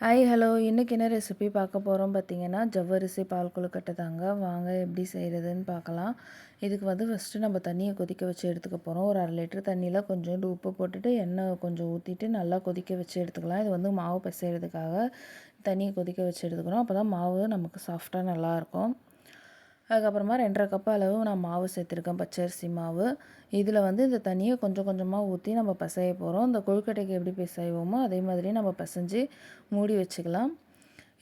Hi hello இன்றைக்கி என்ன recipe பார்க்க போகிறோம் பார்த்தீங்கன்னா ஜவ்வரிசி பால் கொழுக்கட்டை தாங்க. வாங்க எப்படி செய்கிறதுன்னு பார்க்கலாம். இதுக்கு வந்து ஃபஸ்ட்டு நம்ம தண்ணியை கொதிக்க வச்சு எடுத்துக்க போகிறோம். ஒரு 1/2 லிட்டர் தண்ணியில் கொஞ்சோண்டு உப்பு போட்டுட்டு எண்ணெய் கொஞ்சம் ஊற்றிட்டு நல்லா கொதிக்க வச்சு எடுத்துக்கலாம். இது வந்து மாவு பிசைகிறதுக்காக தண்ணியை கொதிக்க வச்சு எடுத்துக்கிறோம். அப்போ தான் மாவு நமக்கு சாஃப்டாக நல்லாயிருக்கும். அதுக்கப்புறமா 2½ கப் அளவு நான் மாவு சேர்த்துருக்கேன், பச்சரிசி மாவு. இதில் வந்து இந்த தண்ணியை கொஞ்சம் கொஞ்சமாக ஊற்றி நம்ம பிசைய போகிறோம். இந்த கொழுக்கட்டைக்கு எப்படி பிசைவோமோ அதே மாதிரி நம்ம பிசைஞ்சு மூடி வச்சுக்கலாம்.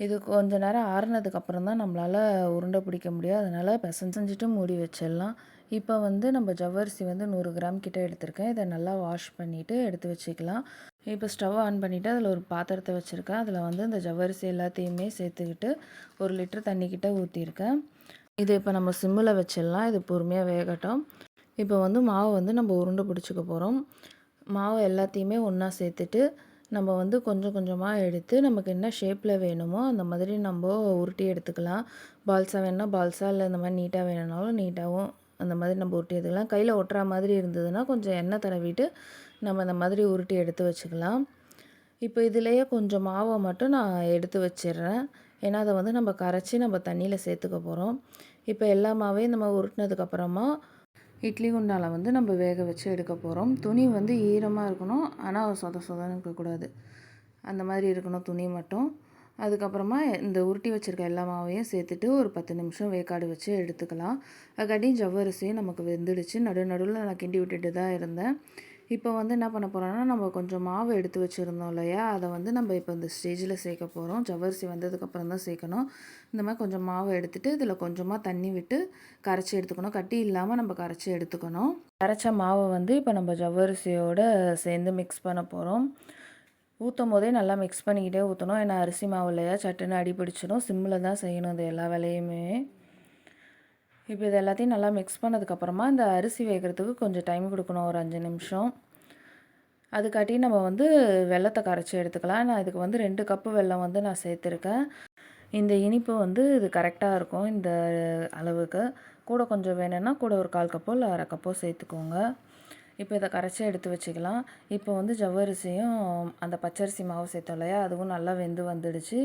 இது கொஞ்ச நேரம் ஆறுனதுக்கப்புறம் தான் நம்மளால் உருண்டை பிடிக்க முடியும். அதனால் பிசைஞ்சிட்டு மூடி வச்சிடலாம். இப்போ வந்து நம்ம ஜவ்வரிசி வந்து 100 கிராம் கிட்ட எடுத்திருக்கேன். இதை நல்லா வாஷ் பண்ணிவிட்டு எடுத்து வச்சுக்கலாம். இப்போ ஸ்டவ் ஆன் பண்ணிவிட்டு அதில் ஒரு பாத்திரத்தை வச்சுருக்கேன். அதில் வந்து இந்த ஜவ்வரிசி எல்லாத்தையுமே சேர்த்துக்கிட்டு 1 லிட்டர் தண்ணி கிட்ட ஊற்றிருக்கேன். இது இப்போ நம்ம சிம்மில் வச்சிடலாம். இது பொறுமையாக வேகட்டும். இப்போ வந்து மாவு வந்து நம்ம உருண்டை பிடிச்சிக்க போகிறோம். மாவு எல்லாத்தையுமே ஒன்றா சேர்த்துட்டு நம்ம வந்து கொஞ்சம் கொஞ்சமாக எடுத்து நமக்கு என்ன ஷேப்பில் வேணுமோ அந்த மாதிரி நம்ம உருட்டி எடுத்துக்கலாம். பால்ஸாக வேணுன்னா பால்ஸாக, இல்லை இந்த மாதிரி நீட்டாக வேணும்னாலும் நீட்டாகவும் அந்த மாதிரி நம்ம உருட்டி எடுத்துக்கலாம். கையில் ஒட்டுற மாதிரி இருந்ததுன்னா கொஞ்சம் எண்ணெய் தடவிட்டு நம்ம இந்த மாதிரி உருட்டி எடுத்து வச்சுக்கலாம். இப்போ இதிலேயே கொஞ்சம் மாவை மட்டும் நான் எடுத்து வச்சிடுறேன். ஏன்னா அதை வந்து நம்ம கரைச்சி நம்ம தண்ணியில் சேர்த்துக்க போகிறோம். இப்போ எல்லா மாவையும் நம்ம உருட்டினதுக்கப்புறமா இட்லி குண்டாவில் வந்து நம்ம வேக வச்சு எடுக்க போகிறோம். துணி வந்து ஈரமாக இருக்கணும், ஆனால் சொத சொதன்னு இருக்கக்கூடாது. அந்த மாதிரி இருக்கணும் துணி மட்டும். அதுக்கப்புறமா இந்த உருட்டி வச்சுருக்க எல்லா மாவையும் சேர்த்துட்டு ஒரு 10 நிமிஷம் வேக்காடு வச்சு எடுத்துக்கலாம். அதுக்காட்டியும் ஜவ்வரிசியும் நமக்கு வெந்துடுச்சு. நடுவில் நான் கிண்டி விட்டுட்டு தான் இருந்தேன். இப்போ வந்து என்ன பண்ண போகிறோன்னா, நம்ம கொஞ்சம் மாவு எடுத்து வச்சுருந்தோம் இல்லையா, அதை வந்து நம்ம இப்போ இந்த ஸ்டேஜில் சேர்க்க போகிறோம். ஜவ்வரிசி வந்ததுக்கப்புறம் தான் சேர்க்கணும். இந்த மாதிரி கொஞ்சம் மாவு எடுத்துகிட்டு இதில் கொஞ்சமாக தண்ணி விட்டு கரைச்சி எடுத்துக்கணும். கட்டி இல்லாமல் நம்ம கரைச்சி எடுத்துக்கணும். கரைச்ச மாவை வந்து இப்போ நம்ம ஜவ்வரிசியோடு சேர்ந்து மிக்ஸ் பண்ண போகிறோம். ஊற்றும் போதே நல்லா மிக்ஸ் பண்ணிக்கிட்டே ஊற்றணும். ஏன்னா அரிசி மாவு இல்லையா, சட்டுன்னு அடி பிடிச்சிடும். சிம்மில் தான் செய்யணும் இது எல்லா வேலையுமே. இப்போ இது எல்லாத்தையும் நல்லா மிக்ஸ் பண்ணதுக்கப்புறமா இந்த அரிசி வேகிறதுக்கு கொஞ்சம் டைம் கொடுக்கணும், ஒரு 5 நிமிஷம். அதுக்காட்டி நம்ம வந்து வெல்லத்தை கரைச்சி எடுத்துக்கலாம். நான் இதுக்கு வந்து 2 கப்பு வெல்லம் வந்து நான் சேர்த்துருக்கேன். இந்த இனிப்பு வந்து இது கரெக்டாக இருக்கும் இந்த அளவுக்கு. கூட கொஞ்சம் வேணும்னா கூட ஒரு 1/4 கப்போ இல்லை 1/2 கப்போ சேர்த்துக்கோங்க. இப்போ இதை கரைச்சி எடுத்து வச்சுக்கலாம். இப்போ வந்து ஜவ்வரிசியும் அந்த பச்சரிசி மாவு சேர்த்தோம் இல்லையா, அதுவும் நல்லா வெந்து வந்துடுச்சு.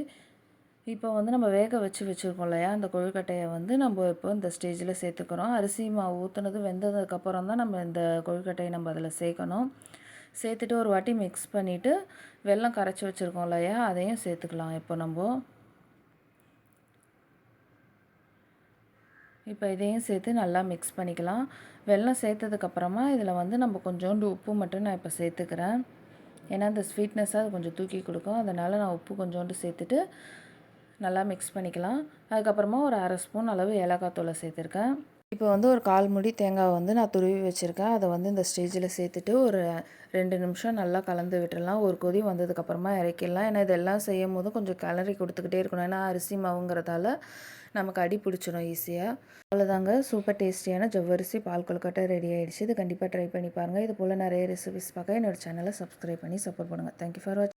இப்போ வந்து நம்ம வேக வச்சுருக்கோம் இல்லையா, அந்த கொழுக்கட்டையை வந்து நம்ம இப்போ இந்த ஸ்டேஜில் சேர்த்துக்கிறோம். அரிசி மாவு ஊற்றுனது வெந்ததுக்கப்புறம் தான் நம்ம இந்த கொழுக்கட்டையை நம்ம அதில் சேர்க்கணும். சேர்த்துட்டு ஒரு வாட்டி மிக்ஸ் பண்ணிவிட்டு வெல்லம் கரைச்சி வச்சுருக்கோம் இல்லையா, அதையும் சேர்த்துக்கலாம். இப்போ இதையும் சேர்த்து நல்லா மிக்ஸ் பண்ணிக்கலாம். வெல்லம் சேர்த்ததுக்கப்புறமா இதில் வந்து நம்ம கொஞ்சோண்டு உப்பு மட்டும் நான் இப்போ சேர்த்துக்கிறேன். ஏன்னா இந்த ஸ்வீட்னஸாக அது கொஞ்சம் தூக்கி கொடுக்கும். அதனால் நான் உப்பு கொஞ்சோண்டு சேர்த்துட்டு நல்லா மிக்ஸ் பண்ணிக்கலாம். அதுக்கப்புறமா ஒரு 1/2 ஸ்பூன் அளவு ஏலக்காய் தூளை சேர்த்துருக்கேன். இப்போ வந்து ஒரு 1/4 மூடி தேங்காய் வந்து நான் துருவி வச்சுருக்கேன். அதை வந்து இந்த ஸ்டேஜில் சேர்த்துட்டு ஒரு 2 நிமிஷம் நல்லா கலந்து விட்டுடலாம். ஒரு கொதி வந்ததுக்கப்புறமா இறக்கிடலாம். ஏன்னா இதெல்லாம் செய்யும் போது கொஞ்சம் கிளறி கொடுத்துக்கிட்டே இருக்கணும். ஏன்னா அரிசி மாவுங்கிறதால நமக்கு அடி பிடிச்சிடும் ஈஸியாக. அவ்வளோதாங்க, சூப்பர் டேஸ்டியான ஜவ்வரிசி பால் கொழுக்கட்டை ரெடி ஆகிடுச்சு. இது கண்டிப்பாக ட்ரை பண்ணி பாருங்கள். இது போல் நிறைய ரெசிபிஸ் பார்க்க என்னோடய சேனலை சப்ஸ்கிரைப் பண்ணி சப்போர்ட் பண்ணுங்கள். தேங்க்யூ ஃபார் வாட்சிங்.